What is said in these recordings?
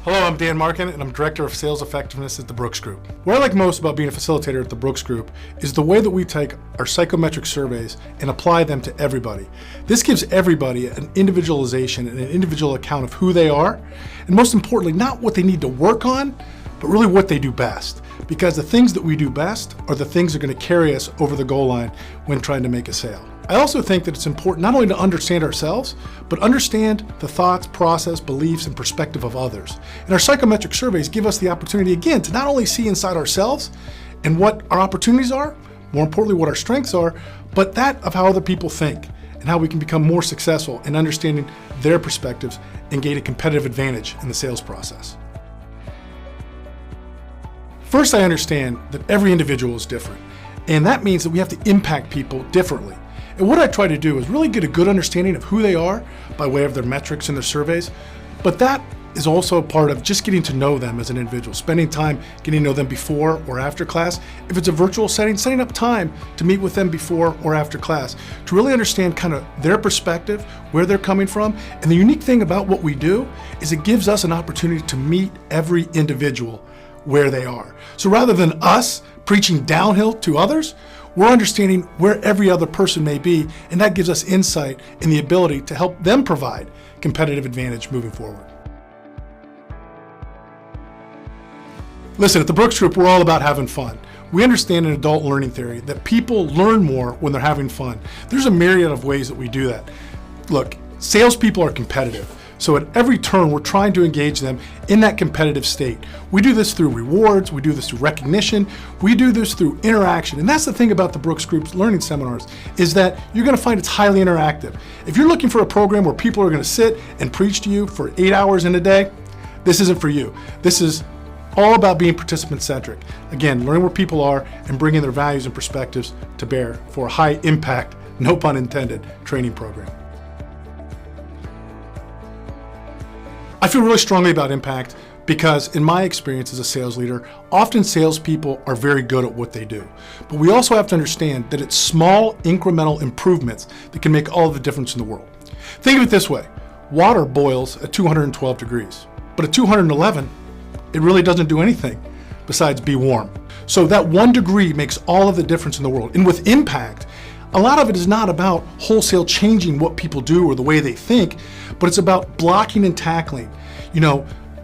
Hello, I'm Dan Markin, and I'm Director of Sales Effectiveness at the Brooks Group. What I like most about being a facilitator at the Brooks Group is the way that we take our psychometric surveys and apply them to everybody. This gives everybody an individualization and an individual account of who they are, and most importantly, not what they need to work on, but really what they do best. Because the things that we do best are the things that are going to carry us over the goal line when trying to make a sale. I also think that it's important not only to understand ourselves, but understand the thoughts, process, beliefs, and perspective of others. And our psychometric surveys give us the opportunity, again, to not only see inside ourselves and what our opportunities are, more importantly, what our strengths are, but that of how other people think and how we can become more successful in understanding their perspectives and gain a competitive advantage in the sales process. First, I understand that every individual is different, and that means that we have to impact people differently. And what I try to do is really get a good understanding of who they are by way of their metrics and their surveys, but that is also a part of just getting to know them as an individual, spending time getting to know them before or after class. If it's a virtual setting, setting up time to meet with them before or after class to really understand kind of their perspective, where they're coming from. And the unique thing about what we do is it gives us an opportunity to meet every individual where they are. So rather than us preaching downhill to others, we're understanding where every other person may be, and that gives us insight and the ability to help them provide competitive advantage moving forward. Listen, at the Brooks Group, we're all about having fun. We understand in adult learning theory that people learn more when they're having fun. There's a myriad of ways that we do that. Look, salespeople are competitive. So at every turn, we're trying to engage them in that competitive state. We do this through rewards, we do this through recognition, we do this through interaction. And that's the thing about the Brooks Group's learning seminars, is that you're gonna find it's highly interactive. If you're looking for a program where people are gonna sit and preach to you for 8 hours in a day, this isn't for you. This is all about being participant-centric. Again, learning where people are and bringing their values and perspectives to bear for a high impact, no pun intended, training program. I feel really strongly about impact because in my experience as a sales leader, often salespeople are very good at what they do. But we also have to understand that it's small incremental improvements that can make all the difference in the world. Think of it this way, water boils at 212 degrees, but at 211, it really doesn't do anything besides be warm. So that 1 degree makes all of the difference in the world. And with impact, a lot of it is not about wholesale changing what people do or the way they think, but it's about blocking and tackling,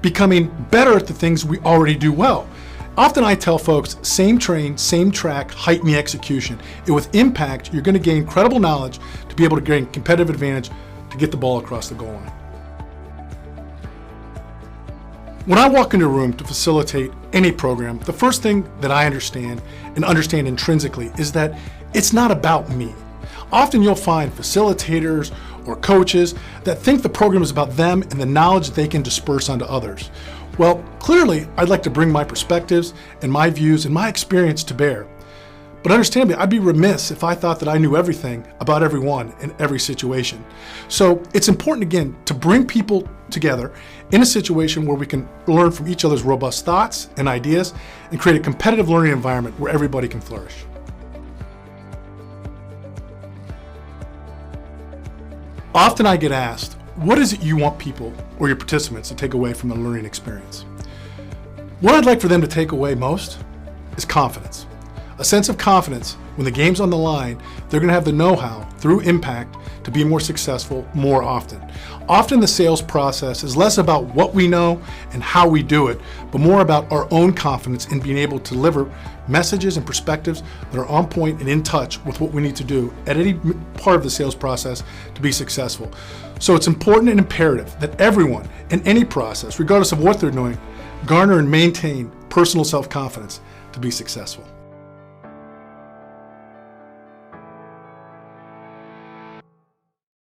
becoming better at the things we already do well. Often I tell folks, same train, same track, heighten the execution. And with impact, you're gonna gain incredible knowledge to be able to gain competitive advantage to get the ball across the goal line. When I walk into a room to facilitate any program, the first thing that I understand intrinsically is that it's not about me. Often you'll find facilitators or coaches that think the program is about them and the knowledge that they can disperse onto others. Well, clearly, I'd like to bring my perspectives and my views and my experience to bear. But understand me, I'd be remiss if I thought that I knew everything about everyone in every situation. So it's important, again, to bring people together in a situation where we can learn from each other's robust thoughts and ideas and create a competitive learning environment where everybody can flourish. Often I get asked, what is it you want people or your participants to take away from the learning experience? What I'd like for them to take away most is confidence. A sense of confidence when the game's on the line, they're gonna have the know-how through impact to be more successful more often. Often the sales process is less about what we know and how we do it, but more about our own confidence in being able to deliver messages and perspectives that are on point and in touch with what we need to do at any part of the sales process to be successful. So it's important and imperative that everyone in any process, regardless of what they're doing, garner and maintain personal self-confidence to be successful.